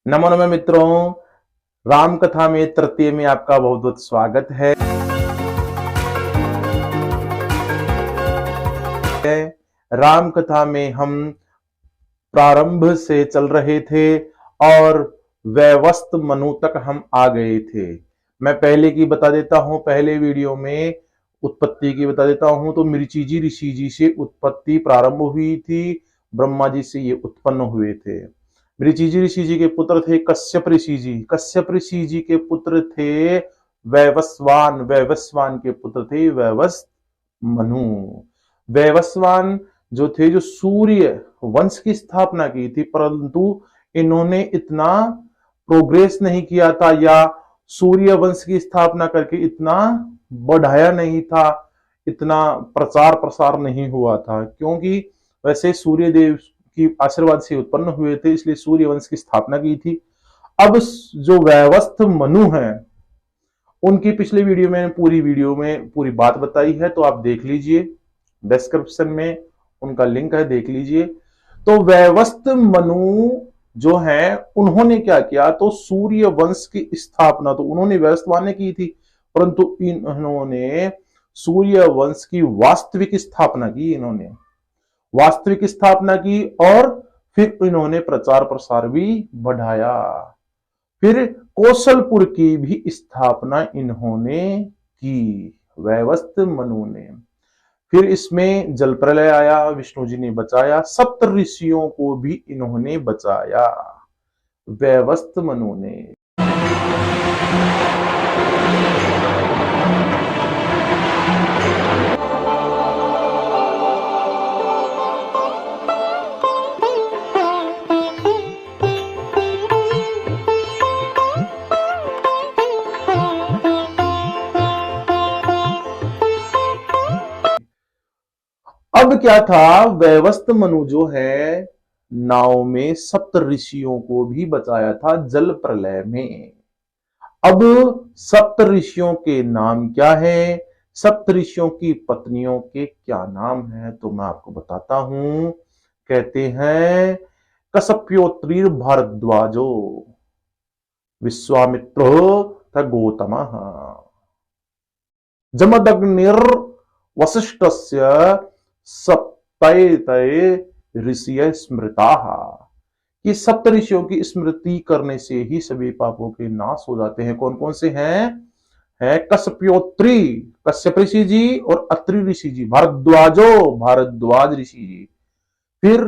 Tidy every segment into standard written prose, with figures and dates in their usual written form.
नमो नमः मित्रों, राम कथा में तृतीय में आपका बहुत बहुत स्वागत है। राम कथा में हम प्रारंभ से चल रहे थे और वैवस्वत मनु तक हम आ गए थे। मैं पहले की बता देता हूं, पहले वीडियो में उत्पत्ति की बता देता हूं। तो मृचिजी ऋषि जी से उत्पत्ति प्रारंभ हुई थी, ब्रह्मा जी से ये उत्पन्न हुए थे। मृचिजी ऋषि जी के पुत्र थे कश्यप ऋषि जी, कश्यप ऋषि जी के पुत्र थे वैवस्वान, वैवस्वान के पुत्र थे वैवस्वत मनु। वैवस्वान जो थे, जो सूर्य वंश की स्थापना की थी, परंतु इन्होंने इतना प्रोग्रेस नहीं किया था या सूर्य वंश की स्थापना करके इतना बढ़ाया नहीं था, इतना प्रचार प्रसार नहीं हुआ था, क्योंकि वैसे सूर्य देव की आशीर्वाद से उत्पन्न हुए थे, इसलिए सूर्य वंश की स्थापना की थी। अब जो वैवस्वत मनु है, उनकी पिछले वीडियो में पूरी बात बताई है, तो आप देख लीजिए, डिस्क्रिप्शन में उनका लिंक है, देख लीजिए। तो वैवस्वत मनु जो है, उन्होंने क्या किया, तो सूर्य वंश की स्थापना तो उन्होंने वैवस्वान ने की थी, परंतु इन्होंने सूर्य वंश की वास्तविक स्थापना की, इन्होंने वास्तविक स्थापना की और फिर इन्होंने प्रचार प्रसार भी बढ़ाया। फिर कौशलपुर की भी स्थापना इन्होंने की, वैवस्वत मनु ने। फिर इसमें जल प्रलय आया, विष्णु जी ने बचाया, सप्त ऋषियों को भी इन्होंने बचाया, वैवस्वत मनु ने। अब क्या था, वैवस्वत मनु जो है, नाव में सप्त ऋषियों को भी बचाया था जल प्रलय में। अब सप्त ऋषियों के नाम क्या है, सप्त ऋषियों की पत्नियों के क्या नाम है, तो मैं आपको बताता हूं। कहते हैं कश्यपोत्रीर भारद्वाजो, विश्वामित्रो था गौतमः, जमदग्निर वसिष्ठस्य सप्तैतये ऋषिय स्मृताः। कि सप्त ऋषियों की स्मृति करने से ही सभी पापों के नाश हो जाते हैं। कौन कौन से हैं? है कश्यपोत्री, कश्यप ऋषि जी, और अत्रि ऋषि जी, भारद्वाजो, भारद्वाज ऋषि जी। फिर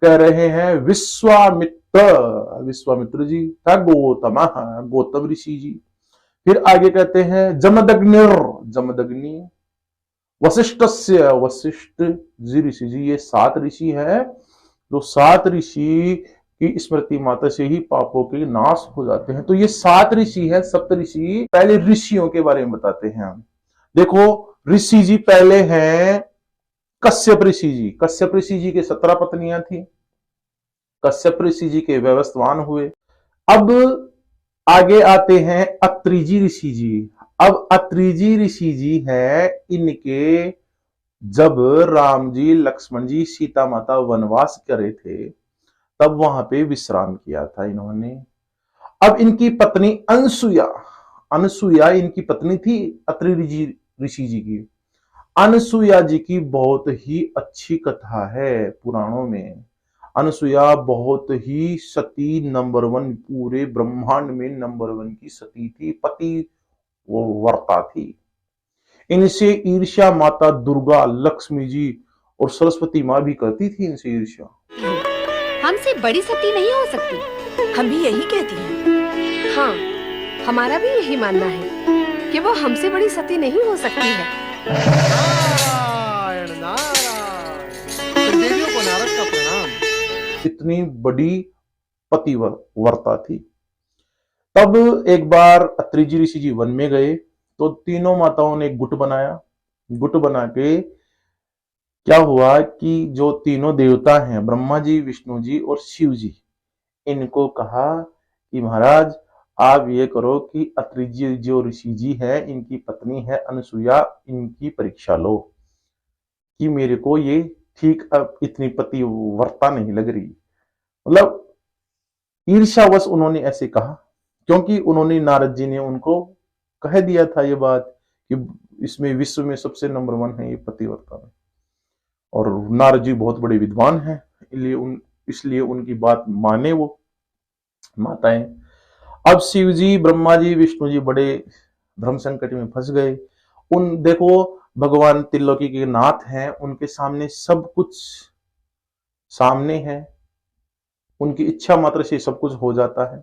कह रहे हैं विश्वामित्र, विश्वामित्र जी था गौतम, गौतम ऋषि जी। फिर आगे कहते हैं जमदग्निर, जमदग्नि, वशिष्ठस्य, वशिष्ठ जी ऋषि जी। ये 7 ऋषि है, जो 7 ऋषि की स्मृति मात्र से ही पापों के नाश हो जाते हैं। तो ये 7 ऋषि है, सप्त ऋषि। पहले ऋषियों के बारे में बताते हैं हम। देखो, ऋषि जी पहले हैं कश्यप ऋषि जी। कश्यप ऋषि जी के 17 पत्नियां थी, कश्यप ऋषि जी के वैवस्वान हुए। अब आगे आते हैं अत्रिजी ऋषि जी। अब अत्रिजी ऋषि जी है, इनके जब राम जी, लक्ष्मण जी, सीता माता वनवास करे थे, तब वहां पे विश्राम किया था इन्होंने। अब इनकी पत्नी अनसुया, अनसुया इनकी पत्नी थी अत्रि ऋषि जी की। अनसुया जी की बहुत ही अच्छी कथा है पुराणों में। अनसुया बहुत ही सती, नंबर 1, पूरे ब्रह्मांड में नंबर 1 की सती थी, पति वो वर्ता थी। इनसे ईर्ष्या माता दुर्गा, लक्ष्मी जी और सरस्वती माँ भी करती थी इनसे ईर्ष्या। हमसे बड़ी सती नहीं हो सकती। हम भी यही कहती हैं। हाँ, हमारा भी यही मानना है कि वो हमसे बड़ी सती नहीं हो सकती है। नारायण नारायण, देवियों को नारद का प्रणाम। इतनी बड़ी पतिव्रता थी। तब एक बार अत्रिजी ऋषि जी वन में गए, तो तीनों माताओं ने गुट बनाया। गुट बना के क्या हुआ कि जो तीनों देवता हैं, ब्रह्मा जी, विष्णु जी और शिव जी, इनको कहा कि महाराज आप ये करो कि अत्रिजी जो ऋषि जी है, इनकी पत्नी है अनसुया, इनकी परीक्षा लो कि मेरे को ये ठीक अब इतनी पतिव्रता नहीं लग रही। मतलब ईर्ष्यावश उन्होंने ऐसे कहा, क्योंकि उन्होंने नारद जी ने उनको कह दिया था ये बात कि इसमें विश्व में सबसे नंबर 1 है ये पतिव्रता में। और नारद जी बहुत बड़े विद्वान हैं, इसलिए उनकी बात माने वो माताएं। अब शिव जी, ब्रह्मा जी, विष्णु जी बड़े धर्म संकट में फंस गए। देखो भगवान त्रिलोकी के नाथ हैं, उनके सामने सब कुछ सामने है, उनकी इच्छा मात्र से सब कुछ हो जाता है।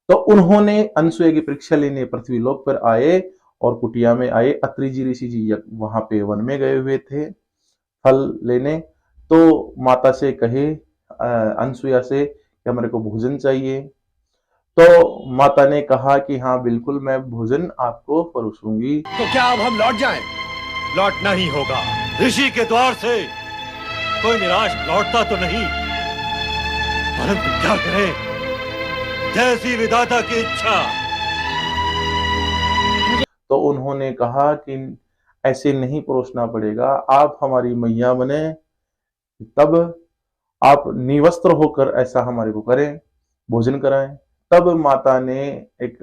तो उन्होंने अनसुया की परीक्षा लेने पृथ्वी लोक पर आए और कुटिया में आए। अत्रि जी ऋषि जी वहां पे वन में गए हुए थे फल लेने। तो माता से कहे, अनसुया से, कि मेरे को भोजन चाहिए। तो माता ने कहा कि हाँ बिल्कुल, मैं भोजन आपको परोसूंगी। तो क्या अब हम लौट जाएं? लौटना ही होगा। ऋषि के द्वार से कोई निराश लौटता तो नहीं, परंतु क्या करें, जैसी विधाता की इच्छा। तो उन्होंने कहा कि ऐसे नहीं परोसना पड़ेगा, आप हमारी मैया बने, तब आप निवस्त्र होकर ऐसा हमारे को करें, भोजन कराएं। तब माता ने एक,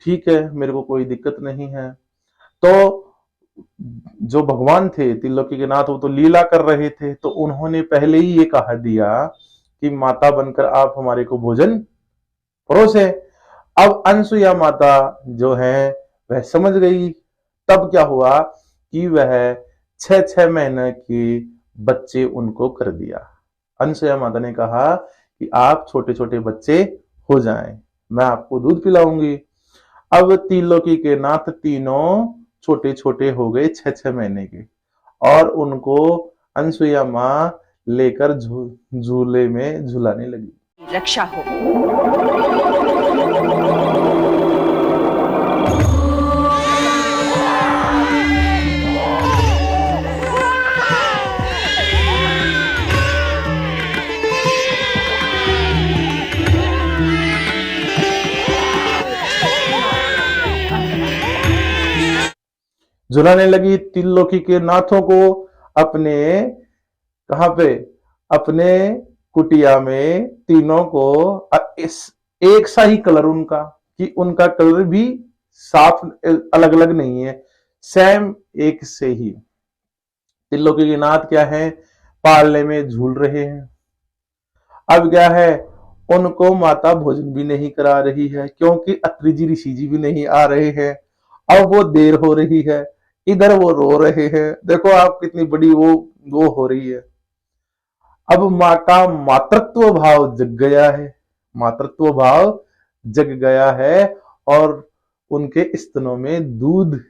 ठीक है, मेरे को कोई दिक्कत नहीं है। तो जो भगवान थे त्रिलोकी के नाथ, वो तो लीला कर रहे थे, तो उन्होंने पहले ही ये कहा दिया कि माता बनकर आप हमारे को भोजन परोसे। अब अनसुया माता जो है वह समझ गई। तब क्या हुआ कि वह 6-6 महीने के बच्चे उनको कर दिया। अनसुया माता ने कहा कि आप छोटे छोटे बच्चे हो जाएं, मैं आपको दूध पिलाऊंगी। अब त्रिलोकी के नाथ तीनों छोटे छोटे हो गए, 6-6 महीने के, और उनको अनसुया माँ लेकर झूले में झुलाने लगी। रक्षा हो। झुलाने लगी। त्रिलोकी के नाथों को अपने, कहां पे, अपने कुटिया में तीनों को इस एक सा ही कलर उनका, कि उनका कलर भी साफ अलग अलग नहीं है, सेम एक से ही। त्रिलोकी के नाथ क्या है, पालने में झूल रहे हैं। अब क्या है, उनको माता भोजन भी नहीं करा रही है, क्योंकि अत्रि जी ऋषि जी भी नहीं आ रहे हैं। अब वो देर हो रही है, इधर वो रो रहे हैं। देखो आप कितनी बड़ी वो हो रही है। अब माँ का मातृत्व भाव जग गया है, मातृत्व भाव जग गया है, और उनके स्तनों में दूध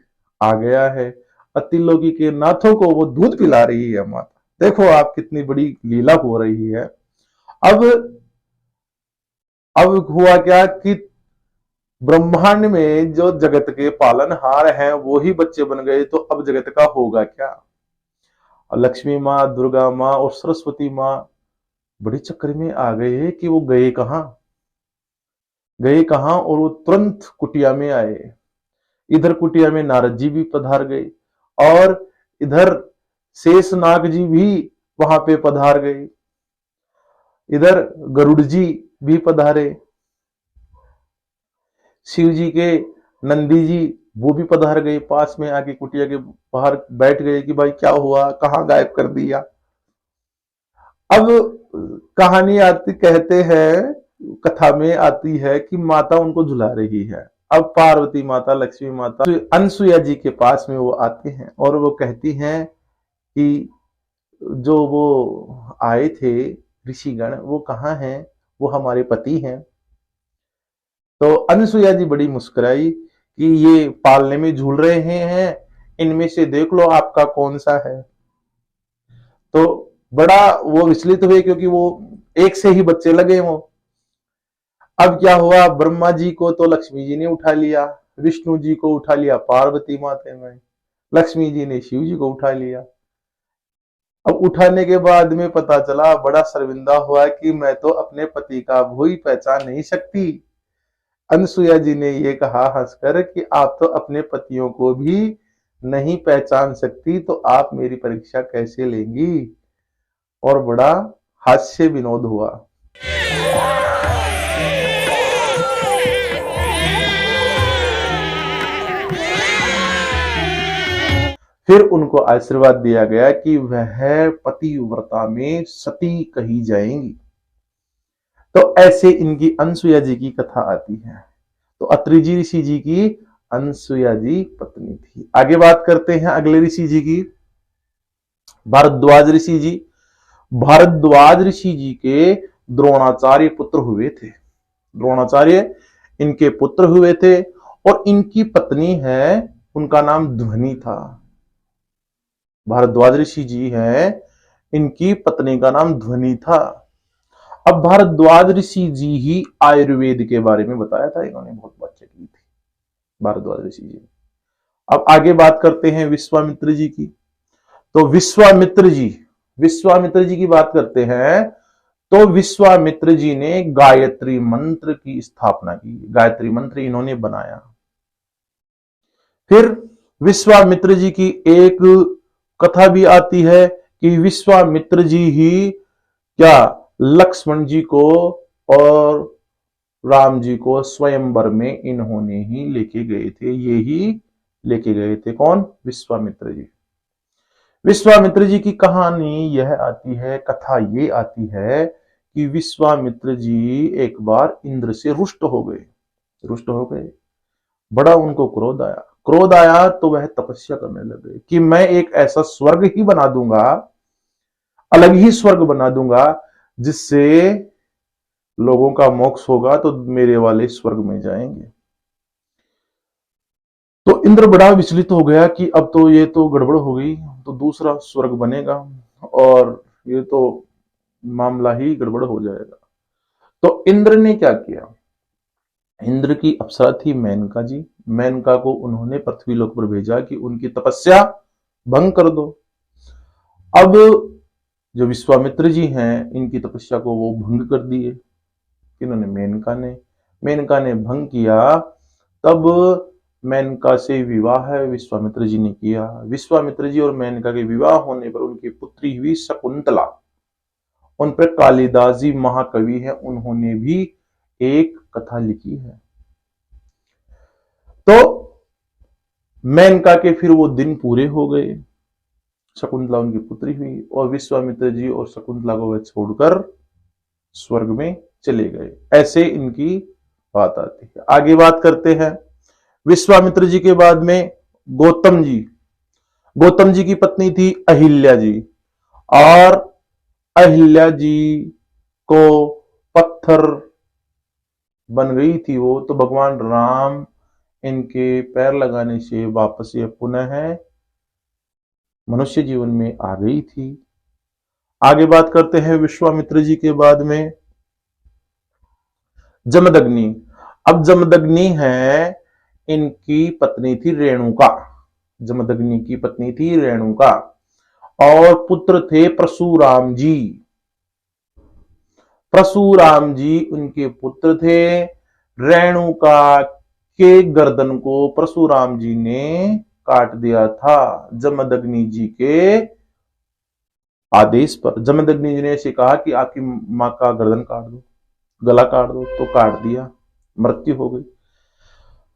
आ गया है। त्रिलोकी के नाथों को वो दूध पिला रही है माता। देखो आप कितनी बड़ी लीला हो रही है। अब हुआ क्या कि ब्रह्मांड में जो जगत के पालनहार हैं वो ही बच्चे बन गए, तो अब जगत का होगा क्या। लक्ष्मी माँ, दुर्गा माँ और सरस्वती माँ बड़े चक्कर में आ गए कि वो गए कहां, और वो तुरंत कुटिया में आए। इधर कुटिया में नारद जी भी पधार गए, और इधर शेषनाग जी भी वहां पे पधार गए। इधर गरुड़ जी भी पधारे, शिव जी के नंदी जी वो भी पधार गए, पास में आके कुटिया के बाहर बैठ गए कि भाई क्या हुआ, कहां गायब कर दिया। अब कहानी आती, कहते हैं, कथा में आती है कि माता उनको झुला रही है। अब पार्वती माता, लक्ष्मी माता अनसुया जी के पास में वो आते हैं, और वो कहती हैं कि जो वो आए थे ऋषिगण, वो कहाँ हैं, वो हमारे पति हैं। तो अनसुया जी बड़ी मुस्कुराई कि ये पालने में झूल रहे हैं, इनमें से देख लो आपका कौन सा है। तो बड़ा वो विचलित हुए, क्योंकि वो एक से ही बच्चे लगे वो। अब क्या हुआ, ब्रह्मा जी को तो लक्ष्मी जी ने उठा लिया, विष्णु जी को उठा लिया पार्वती माता ने, लक्ष्मी जी ने शिव जी को उठा लिया। अब उठाने के बाद में पता चला, बड़ा शर्मिंदा हुआ कि मैं तो अपने पति का भोई पहचान नहीं सकती। अनसुया जी ने ये कहा हंसकर कि आप तो अपने पतियों को भी नहीं पहचान सकती, तो आप मेरी परीक्षा कैसे लेंगी। और बड़ा हास्य विनोद हुआ। फिर उनको आशीर्वाद दिया गया कि वह पतिव्रता में सती कही जाएंगी। तो ऐसे इनकी अनसुया जी की कथा आती है। तो अत्रि जी ऋषि जी की अनसुया जी पत्नी थी। आगे बात करते हैं अगले ऋषि जी की, भारद्वाज ऋषि जी। भारद्वाज ऋषि जी के द्रोणाचार्य पुत्र हुए थे। द्रोणाचार्य इनके पुत्र हुए थे और इनकी पत्नी है, उनका नाम ध्वनि था। भारद्वाज ऋषि जी है, इनकी पत्नी का नाम ध्वनि था। अब भारद्वाज ऋषि जी ही आयुर्वेद के बारे में बताया था, इन्होंने बहुत बातें की थी भारद्वाज ऋषि जी। अब आगे बात करते हैं विश्वामित्र जी की। तो विश्वामित्र जी की बात करते हैं। तो विश्वामित्र जी ने गायत्री मंत्र की स्थापना की, गायत्री मंत्र इन्होंने बनाया। फिर विश्वामित्र जी की एक कथा भी आती है कि विश्वामित्र जी ही क्या लक्ष्मण जी को और राम जी को स्वयंवर में इन्होंने ही लेके गए थे। ये ही लेके गए थे, कौन? विश्वामित्र जी। विश्वामित्र जी की कहानी यह आती है, कथा ये आती है कि विश्वामित्र जी एक बार इंद्र से रुष्ट हो गए। बड़ा उनको क्रोध आया तो वह तपस्या करने लगे कि मैं एक ऐसा स्वर्ग ही बना दूंगा, अलग ही स्वर्ग बना दूंगा, जिससे लोगों का मोक्ष होगा तो मेरे वाले स्वर्ग में जाएंगे। तो इंद्र बड़ा विचलित हो गया कि अब तो ये तो गड़बड़ हो गई, तो दूसरा स्वर्ग बनेगा और ये तो मामला ही गड़बड़ हो जाएगा। तो इंद्र ने क्या किया? इंद्र की अप्सरा थी मेनका जी, मेनका को उन्होंने पृथ्वी लोक पर भेजा कि उनकी तपस्या भंग कर दो। अब जो विश्वामित्र जी हैं, इनकी तपस्या को वो भंग कर दिए। इन्होंने मेनका ने भंग किया। तब मेनका से विवाह विश्वामित्र जी ने किया। विश्वामित्र जी और मेनका के विवाह होने पर उनकी पुत्री हुई शकुंतला। उन पर कालिदास जी महाकवि हैं, उन्होंने भी एक कथा लिखी है। तो मेनका के फिर वो दिन पूरे हो गए, शकुंतला उनकी पुत्री हुई और विश्वामित्र जी और शकुंतला को वह छोड़कर स्वर्ग में चले गए। ऐसे इनकी बात आती है। आगे बात करते हैं विश्वामित्र जी के बाद में गौतम जी की पत्नी थी अहिल्या जी, और अहिल्या जी को पत्थर बन गई थी वो, तो भगवान राम इनके पैर लगाने से वापस ये पुनः मनुष्य जीवन में आ गई थी। आगे बात करते हैं विश्वामित्र जी के बाद में जमदग्नि। अब जमदग्नि है, इनकी पत्नी थी रेणुका। जमदग्नि की पत्नी थी रेणुका और पुत्र थे परशुराम जी। परशुराम जी उनके पुत्र थे। रेणुका के गर्दन को परशुराम जी ने काट दिया था जमदग्नि जी के आदेश पर। जमदग्नि जी ने ऐसे कहा कि आपकी मां का गर्दन काट दो, गला काट दो, तो काट दिया, मृत्यु हो गई।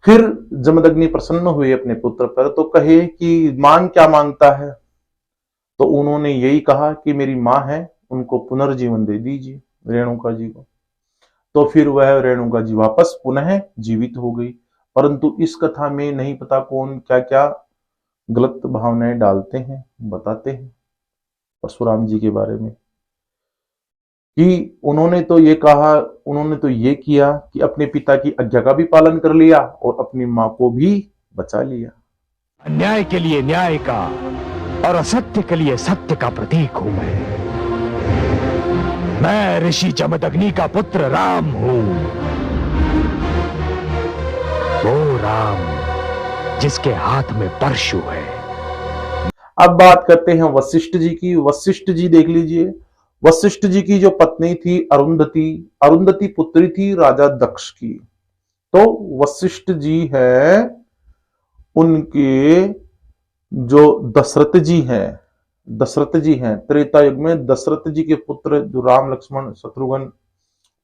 फिर जमदग्नि प्रसन्न हुए अपने पुत्र पर, तो कहे कि मांग क्या मांगता है? तो उन्होंने यही कहा कि मेरी मां है, उनको पुनर्जीवन दे दीजिए, रेणुका जी को। तो फिर वह रेणुका जी वापस पुनः जीवित हो गई। परंतु इस कथा में नहीं पता कौन क्या क्या गलत भावनाएं डालते हैं, बताते हैं परशुराम जी के बारे में कि उन्होंने तो ये किया कि अपने पिता की आज्ञा का भी पालन कर लिया और अपनी मां को भी बचा लिया। अन्याय के लिए न्याय का और असत्य के लिए सत्य का प्रतीक हूं मैं ऋषि जमदग्नि का पुत्र राम हूं, वो राम जिसके हाथ में परशु है। अब बात करते हैं वशिष्ठ जी की। वशिष्ठ जी देख लीजिए, वशिष्ठ जी की जो पत्नी थी अरुंधति पुत्री थी राजा दक्ष की। तो वशिष्ठ जी है, उनके जो दशरथ जी हैं त्रेता युग में दशरथ जी के पुत्र जो राम लक्ष्मण शत्रुघ्न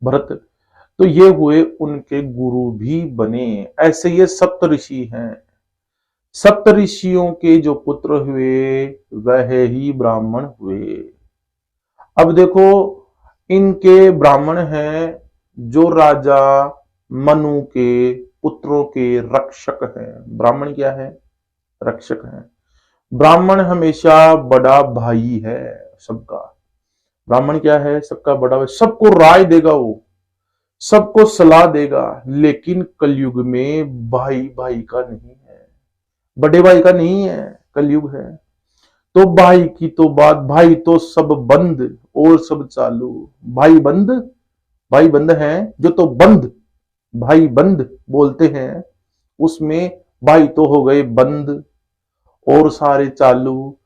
भरत, तो ये हुए उनके गुरु भी बने। ऐसे ये सप्त ऋषि हैं। सप्तऋषियों के जो पुत्र हुए वह ही ब्राह्मण हुए। अब देखो, इनके ब्राह्मण हैं जो राजा मनु के पुत्रों के रक्षक हैं। ब्राह्मण क्या है? रक्षक हैं। ब्राह्मण हमेशा बड़ा भाई है सबका। ब्राह्मण क्या है? सबका बड़ा भाई, सबको राय देगा, वो सबको सलाह देगा। लेकिन कलयुग में भाई भाई का नहीं है, बड़े भाई का नहीं है, कलयुग है। तो भाई की तो बात, भाई तो सब बंद और सब चालू। भाई बंद, भाई बंद हैं जो तो बंद, भाई बंद बोलते हैं, उसमें भाई तो हो गए बंद और सारे चालू।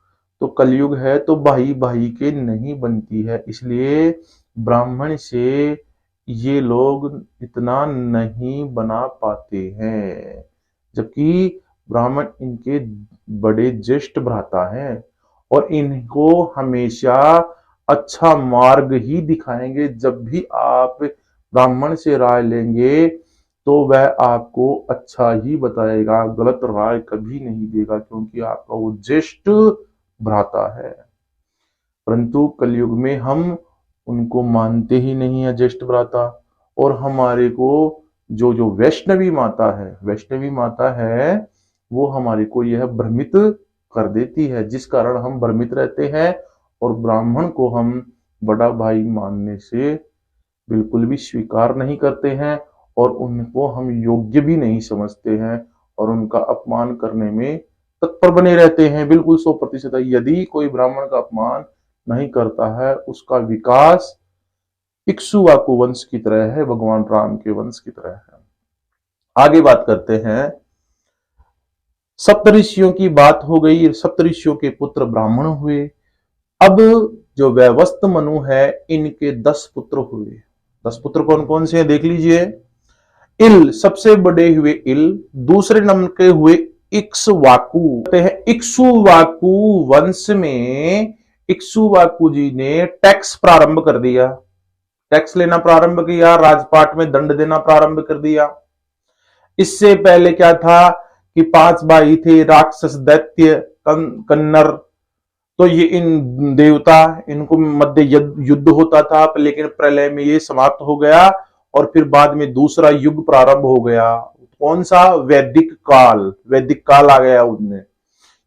तो कलयुग है तो भाई भाई के नहीं बनती है, इसलिए ब्राह्मण से ये लोग इतना नहीं बना पाते हैं। जबकि ब्राह्मण इनके बड़े ज्येष्ठ भ्राता हैं और इनको हमेशा अच्छा मार्ग ही दिखाएंगे। जब भी आप ब्राह्मण से राय लेंगे तो वह आपको अच्छा ही बताएगा, गलत राय कभी नहीं देगा, क्योंकि आपका वो ज्येष्ठ भ्राता है। परंतु कलयुग में हम उनको मानते ही नहीं है ज्येष्ठ भ्राता। और हमारे को जो जो वैष्णवी माता है वो हमारे को यह भ्रमित कर देती है, जिस कारण हम भ्रमित रहते हैं और ब्राह्मण को हम बड़ा भाई मानने से बिल्कुल भी स्वीकार नहीं करते हैं और उनको हम योग्य भी नहीं समझते हैं और उनका अपमान करने में तत्पर बने रहते हैं। बिल्कुल 100%। यदि कोई ब्राह्मण का अपमान नहीं करता है, उसका विकास इक्ष्वाकु वंश की तरह है, भगवान राम के वंश की तरह है। आगे बात करते हैं। सप्तऋषियों की बात हो गई, सप्तऋषियों के पुत्र ब्राह्मण हुए। अब जो वैवस्त मनु है, इनके 10 पुत्र हुए। 10 पुत्र कौन कौन से हैं देख लीजिए। इल सबसे बड़े हुए इल, दूसरे नंबर के हुए इक्ष्वाकु। इक्ष्वाकु वंश में इक्ष्वाकु जी ने टैक्स प्रारंभ कर दिया, टैक्स लेना प्रारंभ किया, राजपाट में दंड देना प्रारंभ कर दिया। इससे पहले क्या था कि 5 भाई थे, राक्षस, दैत्य, कन्नर। तो ये इन देवता, इनको मध्य युद्ध होता था, लेकिन प्रलय में ये समाप्त हो गया और फिर बाद में दूसरा युग प्रारंभ हो गया। कौन सा? वैदिक काल। वैदिक काल आ गया उनमें,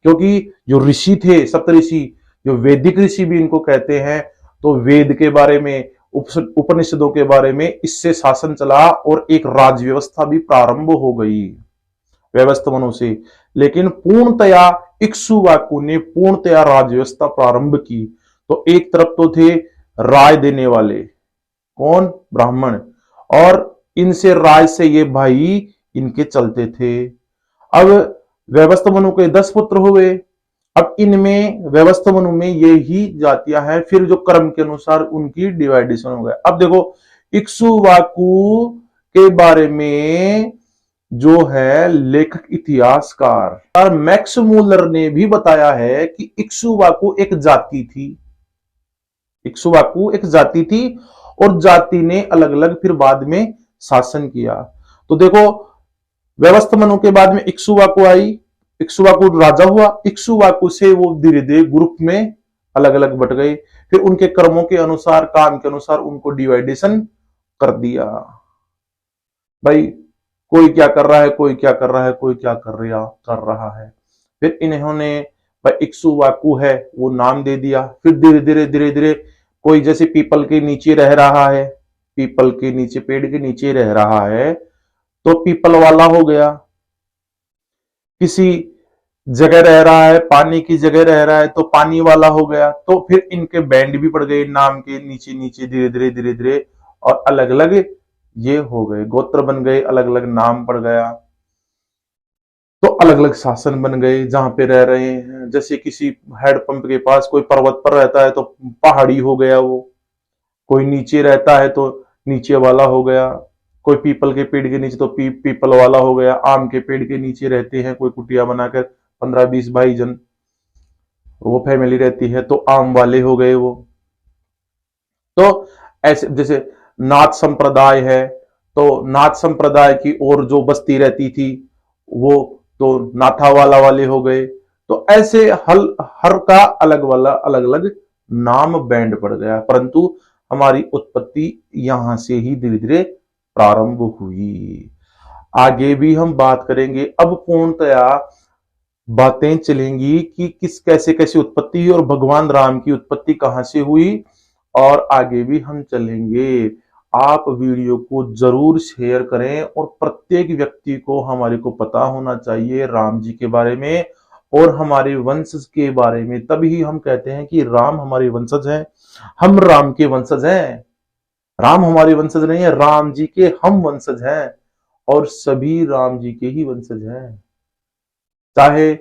क्योंकि जो ऋषि थे, सप्तऋषि, जो वैदिक ऋषि भी इनको कहते हैं, तो वेद के बारे में, उपनिषदों के बारे में इससे शासन चला और एक राज व्यवस्था भी प्रारंभ हो गई व्यवस्थ मनु से। लेकिन पूर्णतया इक्ष्वाकु ने पूर्णतया राज व्यवस्था प्रारंभ की। तो एक तरफ तो थे राय देने वाले, कौन? ब्राह्मण, और इनसे राय से ये भाई इनके चलते थे। अब व्यवस्थ मनु के 10 पुत्र हुए। अब इनमें व्यवस्थ मनु में ये ही जातियां हैं, फिर जो कर्म के अनुसार उनकी डिवाइडेशन हो गया। अब देखो, इक्ष्वाकु के बारे में जो है लेखक इतिहासकार मैक्स मूलर ने भी बताया है कि इक्ष्वाकु एक जाति थी। इक्ष्वाकु एक जाति थी और जाति ने अलग अलग फिर बाद में शासन किया। तो देखो, व्यवस्थ मनु के बाद में इक्ष्वाकु आई, इक्ष्वाकु राजा हुआ। इक्ष्वाकु से वो धीरे धीरे ग्रुप में अलग अलग बट गए, फिर उनके कर्मों के अनुसार, काम के अनुसार उनको डिवाइडेशन कर दिया। भाई कोई क्या कर रहा है, कोई क्या कर रहा है, कोई क्या कर रहा है। फिर इन्होंने भाई इक्ष्वाकु है वो नाम दे दिया। फिर धीरे धीरे कोई जैसे पीपल के नीचे रह रहा है, पीपल के नीचे, पेड़ के नीचे रह रहा है तो पीपल वाला हो गया। किसी जगह रह रहा है, पानी की जगह रह रहा है तो पानी वाला हो गया। तो फिर इनके बैंड भी पड़ गए नाम के नीचे नीचे, धीरे धीरे और अलग अलग ये हो गए, गोत्र बन गए, अलग अलग नाम पड़ गया। तो अलग अलग शासन बन गए जहां पे रह रहे हैं। जैसे किसी हैंडपंप के पास कोई पर्वत पर रहता है तो पहाड़ी हो गया वो, कोई नीचे रहता है तो नीचे वाला हो गया, कोई पीपल के पेड़ के नीचे तो पीपल वाला हो गया, आम के पेड़ के नीचे रहते हैं कोई कुटिया बनाकर 15-20 भाई जन, वो फैमिली रहती है तो आम वाले हो गए वो। तो ऐसे जैसे नाथ संप्रदाय है तो नाथ संप्रदाय की और जो बस्ती रहती थी वो तो नाथावाला वाले हो गए। तो ऐसे हर का अलग वाला अलग अलग नाम बैंड पड़ गया, परंतु हमारी उत्पत्ति यहां से ही धीरे धीरे प्रारंभ हुई। आगे भी हम बात करेंगे। अब पूर्णतया बातें चलेंगी कि किस कैसे कैसे उत्पत्ति हुई और भगवान राम की उत्पत्ति कहां से हुई, और आगे भी हम चलेंगे। आप वीडियो को जरूर शेयर करें और प्रत्येक व्यक्ति को हमारे को पता होना चाहिए राम जी के बारे में और हमारे वंशज के बारे में। तभी हम कहते हैं कि राम हमारे वंशज हैं, हम राम के वंशज हैं। राम हमारे वंशज नहीं है, राम जी के हम वंशज हैं और सभी राम जी के ही वंशज हैं। चाहे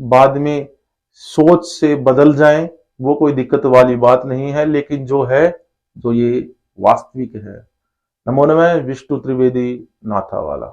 बाद में सोच से बदल जाएं, वो कोई दिक्कत वाली बात नहीं है, लेकिन जो ये वास्तविक है। नमो नमः। विष्णु त्रिवेदी नाथावाला।